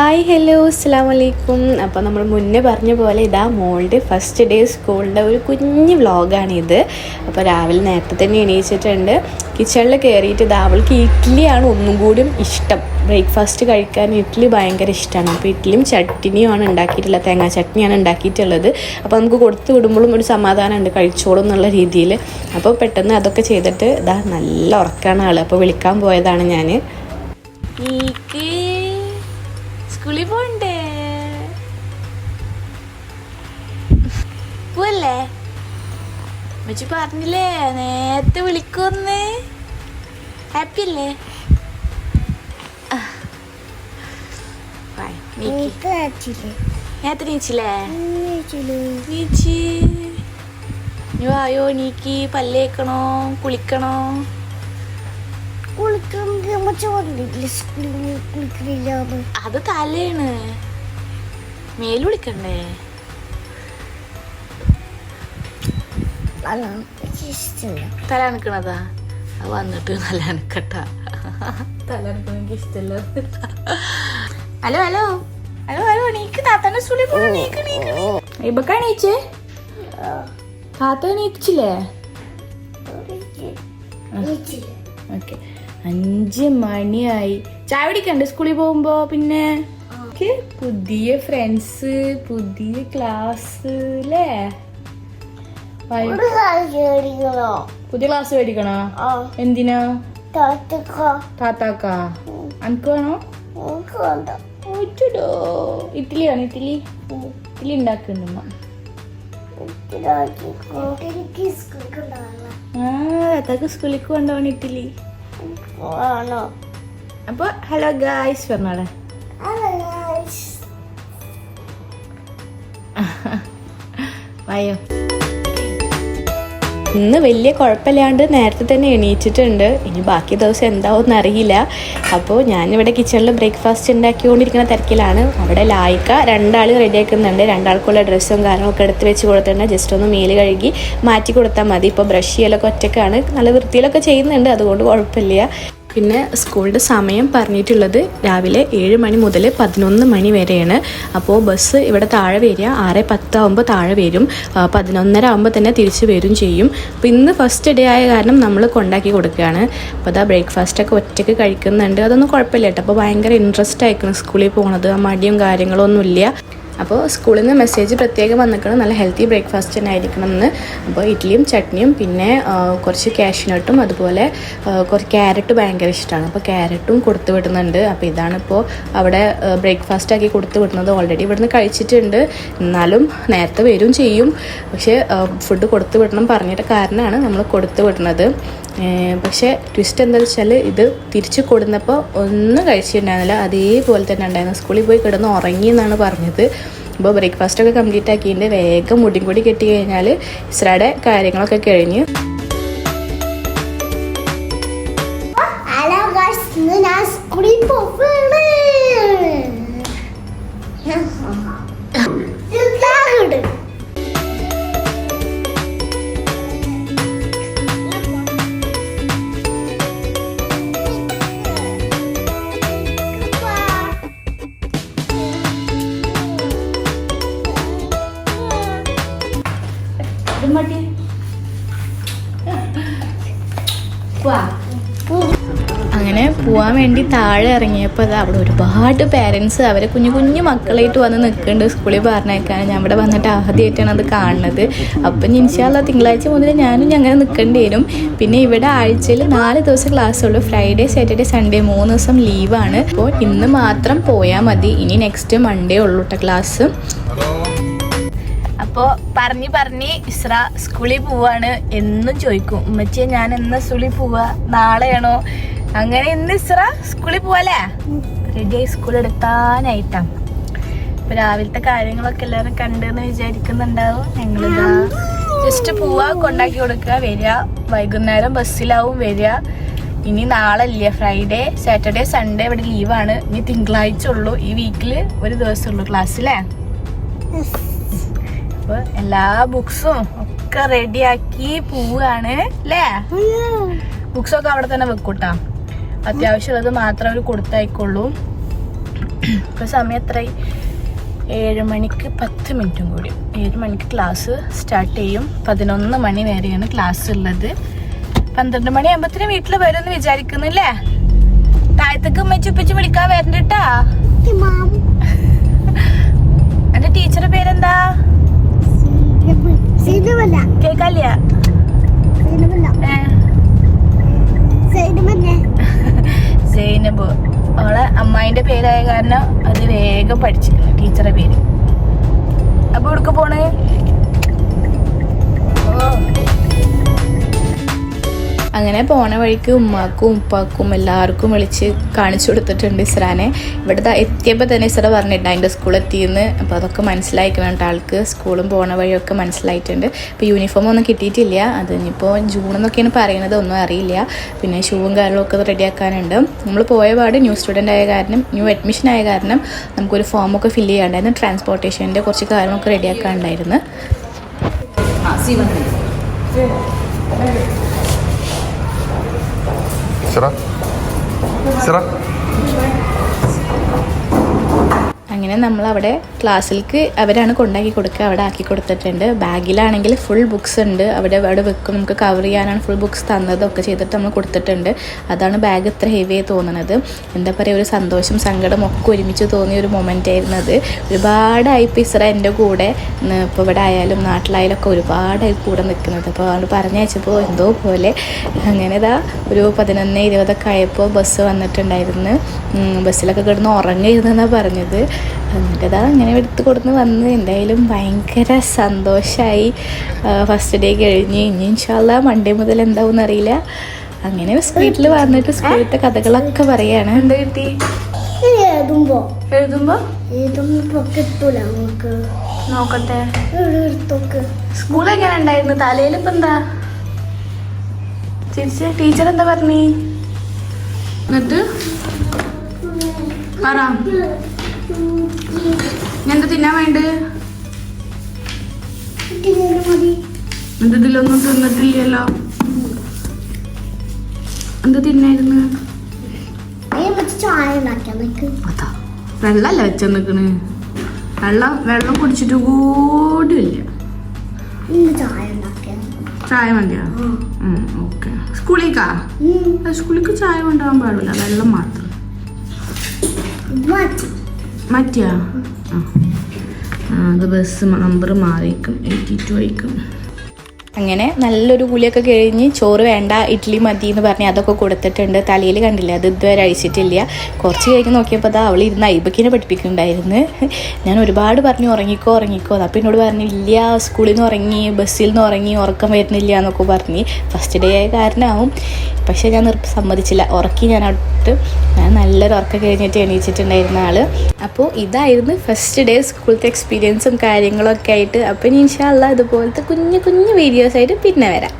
Hi hello അസ്സലാമു അലൈക്കും. അപ്പോൾ നമ്മൾ മുന്നേ പറഞ്ഞ പോലെ ഇതാ മോളുടെ ഫസ്റ്റ് ഡേ സ്കൂളിൻ്റെ ഒരു കുഞ്ഞ് വ്ളോഗാണിത്. അപ്പോൾ രാവിലെ നേരത്തെ തന്നെ എണീച്ചിട്ടുണ്ട്. കിച്ചണിൽ കയറിയിട്ട് ഇതാ അവൾക്ക് ഇഡ്ഡലിയാണ് ഒന്നും കൂടിയും ഇഷ്ടം. ബ്രേക്ക്ഫാസ്റ്റ് കഴിക്കാൻ ഇഡ്ഡലി ഭയങ്കര ഇഷ്ടമാണ്. അപ്പോൾ ഇഡ്ഡലിയും ചട്നിയുമാണ് ഉണ്ടാക്കിയിട്ടുള്ളത്, തേങ്ങാ ചട്നിയാണ് ഉണ്ടാക്കിയിട്ടുള്ളത്. അപ്പോൾ നമുക്ക് കൊടുത്തു വിടുമ്പോഴും ഒരു സമാധാനമുണ്ട്, കഴിച്ചോളും എന്നുള്ള രീതിയിൽ. അപ്പോൾ പെട്ടെന്ന് അതൊക്കെ ചെയ്തിട്ട് ഇതാ നല്ല ഉറക്കമാണ് ആൾ. അപ്പോൾ വിളിക്കാൻ പോയതാണ് ഞാൻ. സ്കൂളിൽ പോണ്ടേ പോവല്ലേ? മച്ചി പറഞ്ഞില്ലേ നേരത്തെ വിളിക്കുന്ന്. ഹാപ്പി അല്ലേ? നേരത്തെ നീച്ചില്ലേ? നീച്ചി വായോ നീക്കി. പല്ലേക്കണോ? കുളിക്കണോ? അത് തലയാണ്, മേല് വിളിക്കണ്ടേ? തല അനക്കണതാ? അത് വന്നിട്ട് തല അനക്കട്ടാ. തല അനക്കണ എനിക്ക് ഇഷ്ടല്ല. ഹലോ ഹലോ ഹലോ ഹലോ നീക്ക്. താത്താന്റെ സ്കൂളിൽ പോണോ? നീക്ക് നീക്ക്. ഇബക്കാ എണീച്ചേ? താത്ത എണീച്ചില്ലേ? ഓക്കെ, 5 മണിയായി. ചായ കുടിക്കണ്ടേ സ്കൂളിൽ പോകുമ്പോ? പിന്നെ പുതിയ ഫ്രണ്ട്സ്, പുതിയ ക്ലാസ് അല്ലേ? പുതിയ ക്ലാസ് മേടിക്കണോ? എന്തിനാ? താത്താക്കാ? അനക്ക് വേണോ? ഇഡ്ഡലിയാണ്. ഇഡ്ഡലി ഉണ്ടാക്കുന്നുമ്മ. താത്താക്ക് സ്കൂളിലേക്ക് കൊണ്ടുപോകണം ഇഡ്ഡലി. അപ്പൊ ഹലോ ഗായ്സ് പറഞ്ഞോളെ. വായോ. ഇന്ന് വലിയ കുഴപ്പമില്ലാണ്ട് നേരത്തെ തന്നെ എണീറ്റിട്ടുണ്ട്. ഇനി ബാക്കി ദിവസം എന്താവുമെന്ന് അറിയില്ല. അപ്പോൾ ഞാനിവിടെ കിച്ചണിൽ ബ്രേക്ക്ഫാസ്റ്റ് ഉണ്ടാക്കിക്കൊണ്ടിരിക്കുന്ന തിരക്കിലാണ്. അവിടെ ലായിക്ക 2 ആൾ റെഡിയാക്കുന്നുണ്ട്. 2 ആൾക്കുള്ള ഡ്രസ്സും കാര്യങ്ങളൊക്കെ എടുത്ത് വെച്ച് കൊടുത്തിട്ടുണ്ട്. ജസ്റ്റ് ഒന്ന് മേല് കഴുകി മാറ്റി കൊടുത്താൽ മതി. ഇപ്പോൾ ബ്രഷ് ചെയ്യലൊക്കെ ഒറ്റക്കാണ്, നല്ല വൃത്തിയിലൊക്കെ ചെയ്യുന്നുണ്ട്, അതുകൊണ്ട് കുഴപ്പമില്ല. പിന്നെ സ്കൂളിൻ്റെ സമയം പറഞ്ഞിട്ടുള്ളത് രാവിലെ 7 മണി മുതൽ 11 മണി വരെയാണ്. അപ്പോൾ ബസ് ഇവിടെ താഴെ വരിക 6:10 ആകുമ്പോൾ താഴെ വരും. 11:30 ആകുമ്പോൾ തന്നെ തിരിച്ച് വരും ചെയ്യും. അപ്പോൾ ഇന്ന് ഫസ്റ്റ് ഡേ ആയ കാരണം നമ്മൾ കൊണ്ടാക്കി കൊടുക്കുകയാണ്. അപ്പോൾ അതാ ബ്രേക്ക്ഫാസ്റ്റൊക്കെ ഒറ്റയ്ക്ക് കഴിക്കുന്നുണ്ട്. അതൊന്നും കുഴപ്പമില്ല കേട്ടോ. അപ്പോൾ ഭയങ്കര ഇൻട്രസ്റ്റ് ആയിരിക്കണം സ്കൂളിൽ പോകുന്നത്. ആ മടിയും കാര്യങ്ങളൊന്നുമില്ല. അപ്പോൾ സ്കൂളിൽ നിന്ന് മെസ്സേജ് പ്രത്യേകം വന്നിക്കണം, നല്ല ഹെൽത്തി ബ്രേക്ക്ഫാസ്റ്റ് തന്നെ ആയിരിക്കണം എന്ന്. അപ്പോൾ ഇഡ്ഡലിയും ചട്നിയും പിന്നെ കുറച്ച് കാഷ്യൂനട്ടും അതുപോലെ കുറച്ച് ക്യാരറ്റ് ഭയങ്കര ഇഷ്ടമാണ്. അപ്പോൾ ക്യാരറ്റും കൊടുത്തു വിടുന്നുണ്ട്. അപ്പോൾ ഇതാണിപ്പോൾ അവിടെ ബ്രേക്ക്ഫാസ്റ്റ് ആക്കി കൊടുത്തു വിടുന്നത്. ഓൾറെഡി ഇവിടുന്ന് കഴിച്ചിട്ടുണ്ട്, എന്നാലും നേരത്തെ വരും ചെയ്യും. പക്ഷേ ഫുഡ് കൊടുത്തു വിടണം പറഞ്ഞിട്ട് കാരണമാണ് നമ്മൾ കൊടുത്തു വിടുന്നത്. പക്ഷേ ട്വിസ്റ്റ് എന്താ വെച്ചാൽ ഇത് തിരിച്ച് കൊടുന്നപ്പോൾ ഒന്നും കഴിച്ചിട്ടുണ്ടായിരുന്നില്ല, അതേപോലെ തന്നെ ഉണ്ടായിരുന്നു. സ്കൂളിൽ പോയി കിടന്ന് ഉറങ്ങി എന്നാണ് പറഞ്ഞത്. അപ്പോൾ ബ്രേക്ക്ഫാസ്റ്റൊക്കെ കംപ്ലീറ്റ് ആക്കിയിട്ട് വേഗം മുടിയും കൂടി കെട്ടി കഴിഞ്ഞാൽ ഇസ്രയുടെ കാര്യങ്ങളൊക്കെ കഴിഞ്ഞ്. അങ്ങനെ പോവാൻ വേണ്ടി താഴെ ഇറങ്ങിയപ്പോൾ അത് അവിടെ ഒരുപാട് പേരൻസ് അവരെ കുഞ്ഞു കുഞ്ഞു മക്കളായിട്ട് വന്ന് നിൽക്കുന്നുണ്ട് സ്കൂളിൽ പറഞ്ഞേക്കാൻ. ഞാൻ ഇവിടെ വന്നിട്ട് ആദ്യമായിട്ടാണ് അത് കാണുന്നത്. അപ്പം ഇൻഷാ അല്ലാഹ് തിങ്കളാഴ്ച മുതൽ ഞാനും അങ്ങനെ നിൽക്കേണ്ടി വരും. പിന്നെ ഇവിടെ ആഴ്ചയിൽ 4 ദിവസം ക്ലാസ് ഉള്ളൂ. ഫ്രൈഡേ, സാറ്റർഡേ, സൺഡേ 3 ദിവസം ലീവാണ്. അപ്പോൾ ഇന്ന് മാത്രം പോയാൽ മതി. ഇനി നെക്സ്റ്റ് മൺഡേ ഉള്ളൂ കേട്ടോ ക്ലാസ്. അപ്പോൾ പറഞ്ഞ് ഇസ്ര സ്കൂളിൽ പോവാണ്. എന്നും ചോദിക്കും, ഉമ്മച്ചിയെ ഞാൻ എന്നാ സ്കൂളിൽ പോവാ, നാളെയാണോ? അങ്ങനെ ഇന്ന് ഇസ്ര സ്കൂളിൽ പോവാല്ലേ? റെഡിയായി സ്കൂൾ എടുത്താനായിട്ടാ. ഇപ്പൊ രാവിലത്തെ കാര്യങ്ങളൊക്കെ എല്ലാവരും കണ്ടെന്ന് വിചാരിക്കുന്നുണ്ടാവും. ഞങ്ങളിതാ ജസ്റ്റ് പോവാ, കൊണ്ടാക്കി കൊടുക്കുക, വരിക. വൈകുന്നേരം ബസ്സിലാവും വരിക. ഇനി നാളെ ഇല്ല, ഫ്രൈഡേ, സാറ്റർഡേ, സൺഡേ ഇവിടെ ലീവാണ്. ഇനി തിങ്കളാഴ്ച ഉള്ളൂ. ഈ വീക്കിൽ ഒരു ദിവസം ഉള്ളൂ ക്ലാസ് അല്ലേ? അപ്പൊ എല്ലാ ബുക്സും ഒക്കെ റെഡിയാക്കി പോവാണ് അല്ലേ? ബുക്സൊക്കെ അവിടെ തന്നെ വെക്കൂട്ടാ. അത്യാവശ്യമുള്ളത് മാത്രം അവർ കൊടുത്തയക്കുള്ളൂ. ഇപ്പോൾ സമയം എത്രയായി? 7 മണിക്ക് 10 മിനിറ്റും കൂടി. 7 മണിക്ക് ക്ലാസ് സ്റ്റാർട്ട് ചെയ്യും. 11 മണി വരെയാണ് ക്ലാസ് ഉള്ളത്. 12 മണിയാകുമ്പോഴത്തേനും വീട്ടിൽ വരുമെന്ന് വിചാരിക്കുന്നില്ലേ? താഴത്തേക്ക് ഉമ്മച്ചുപ്പിച്ച് വിളിക്കാൻ വരണ്ടട്ടാ. എന്റെ ടീച്ചറുടെ പേരെന്താ? കേക്കാല്ല. സൈനബ്. അവളെ അമ്മായിന്റെ പേരായ കാരണം അത് വേഗം പഠിച്ചിട്ടുണ്ട് ടീച്ചറുടെ പേര്. അപ്പൊ എവിടേക്ക് പോണേ? അങ്ങനെ പോണ വഴിക്ക് ഉമ്മാക്കും ഉപ്പാക്കും എല്ലാവർക്കും വിളിച്ച് കാണിച്ചു കൊടുത്തിട്ടുണ്ട് ഇസ്രാനെ. ഇവിടെ എത്തിയപ്പോൾ തന്നെ ഇസ്ര പറഞ്ഞിട്ടുണ്ട് അതിൻ്റെ സ്കൂൾ എത്തിയെന്ന്. അപ്പോൾ അതൊക്കെ മനസ്സിലായിക്കണം ആൾക്ക്. സ്കൂളും പോണ വഴിയൊക്കെ മനസ്സിലായിട്ടുണ്ട്. ഇപ്പോൾ യൂണിഫോം ഒന്നും കിട്ടിയിട്ടില്ല. അത് ഇനിയിപ്പോൾ ജൂണെന്നൊക്കെയാണ് പറയുന്നത്, ഒന്നും അറിയില്ല. പിന്നെ ഷൂവും കാര്യങ്ങളൊക്കെ റെഡിയാക്കാനുണ്ട്. നമ്മൾ പോയ പാട് ന്യൂ സ്റ്റുഡൻ്റ് ആയ കാരണം, ന്യൂ അഡ്മിഷൻ ആയ കാരണം നമുക്കൊരു ഫോമൊക്കെ ഫില്ല് ചെയ്യാണ്ടായിരുന്നു. ട്രാൻസ്പോർട്ടേഷൻ്റെ കുറച്ച് കാര്യങ്ങളൊക്കെ റെഡിയാക്കാനുണ്ടായിരുന്നു. അങ്ങനെ നമ്മളവിടെ ക്ലാസ്സിലേക്ക് അവരാണ് കൊണ്ടാക്കി കൊടുക്കുക. അവിടെ ആക്കി കൊടുത്തിട്ടുണ്ട്. ബാഗിലാണെങ്കിൽ ഫുൾ ബുക്സ് ഉണ്ട്. അവിടെ വെക്കും. നമുക്ക് കവർ ചെയ്യാനാണ് ഫുൾ ബുക്സ് തന്നതൊക്കെ ചെയ്തിട്ട് നമ്മൾ കൊടുത്തിട്ടുണ്ട്. അതാണ് ബാഗ് ഇത്ര ഹെവിയായി തോന്നുന്നത്. എന്താ പറയുക, ഒരു സന്തോഷം സങ്കടം ഒക്കെ ഒരുമിച്ച് തോന്നിയ ഒരു മൊമെൻ്റ് ആയിരുന്നു അത്. ഒരുപാടായി ഇപ്പോൾ ഇസ്ര എൻ്റെ കൂടെ ഇപ്പോൾ ഇവിടെ ആയാലും നാട്ടിലായാലും ഒക്കെ ഒരുപാടായി കൂടെ നിൽക്കുന്നത്. അപ്പോൾ അവൾ പറഞ്ഞയച്ചപ്പോൾ എന്തോ പോലെ അങ്ങനെ ഒരു 11:20 ആയപ്പോൾ ബസ് വന്നിട്ടുണ്ടായിരുന്നു. ബസ്സിലൊക്കെ കിടന്ന് ഉറങ്ങിയിരുന്നെന്നാണ് പറഞ്ഞത്. എന്നിട്ട് അങ്ങനെ എടുത്ത് കൊടുന്ന് വന്ന് എന്തായാലും ഭയങ്കര സന്തോഷമായി. ഫസ്റ്റ് ഡേ കഴിഞ്ഞ് ഇനി ഇൻഷാല്ലാ മൺഡേ മുതൽ എന്താവും അറിയില്ല. അങ്ങനെ വീട്ടിൽ വന്നിട്ട് സ്കൂളിലത്തെ കഥകളൊക്കെ പറയാണ്. എന്താ കിട്ടി? എഴുതുമ്പോ നോക്കട്ടെ. സ്കൂൾ എങ്ങനെ ഉണ്ടായിരുന്നു? തലയിലിപ്പോ എന്താ ടീച്ചർ എന്താ പറഞ്ഞേ? എന്നിട്ട് പറ, എന്താ തിന്നാൻ വേണ്ട? ഇതിലൊന്നും തിന്നിട്ടില്ലല്ലോ. എന്താ തിന്നായിരുന്നു? വെള്ളല്ല വെച്ച നിക്കണ്. വെള്ളം കുടിച്ചിട്ട് കൂടില്ല. ചായ മതിയാ? ഓക്കെ. സ്കൂളിലേക്ക് ചായ കൊണ്ടുപോകാൻ പാടില്ല, വെള്ളം മാത്രം. മാറ്റിയാ? അത് ബസ് നമ്പർ മാറിയിരിക്കും, 82 ആയിരിക്കും. അങ്ങനെ നല്ലൊരു കുളിയൊക്കെ കഴിഞ്ഞ് ചോറ് വേണ്ട ഇഡ്ഡലി മതി എന്ന് പറഞ്ഞ് അതൊക്കെ കൊടുത്തിട്ടുണ്ട്. തലയിൽ കണ്ടില്ല, അത് ഇതുവരെ അഴിച്ചിട്ടില്ല. കുറച്ച് കഴിഞ്ഞ് നോക്കിയപ്പോൾ അവൾ ഇരുന്ന് ഐബക്കിനെ പഠിപ്പിക്കുന്നുണ്ടായിരുന്നു. ഞാൻ ഒരുപാട് പറഞ്ഞു ഉറങ്ങിക്കോ. അപ്പം എന്നോട് പറഞ്ഞു ഇല്ല, സ്കൂളിൽ നിന്ന് ഉറങ്ങി, ബസ്സിൽ നിന്ന് ഉറങ്ങി, ഉറക്കം വരുന്നില്ല എന്നൊക്കെ പറഞ്ഞ്. ഫസ്റ്റ് ഡേ ആയ കാരണമാവും. പക്ഷേ ഞാൻ സമ്മതിച്ചില്ല, ഉറക്കി. ഞാൻ നല്ലൊരു ഉറക്കം കഴിഞ്ഞിട്ട് എണീച്ചിട്ടുണ്ടായിരുന്ന ആള്. അപ്പോൾ ഇതായിരുന്നു ഫസ്റ്റ് ഡേ സ്കൂളത്തെ എക്സ്പീരിയൻസും കാര്യങ്ങളൊക്കെ ആയിട്ട്. അപ്പം ഇൻഷാ അല്ലാഹ് ഇതുപോലത്തെ കുഞ്ഞു വീഡിയോസായിട്ട് പിന്നെ വരാം.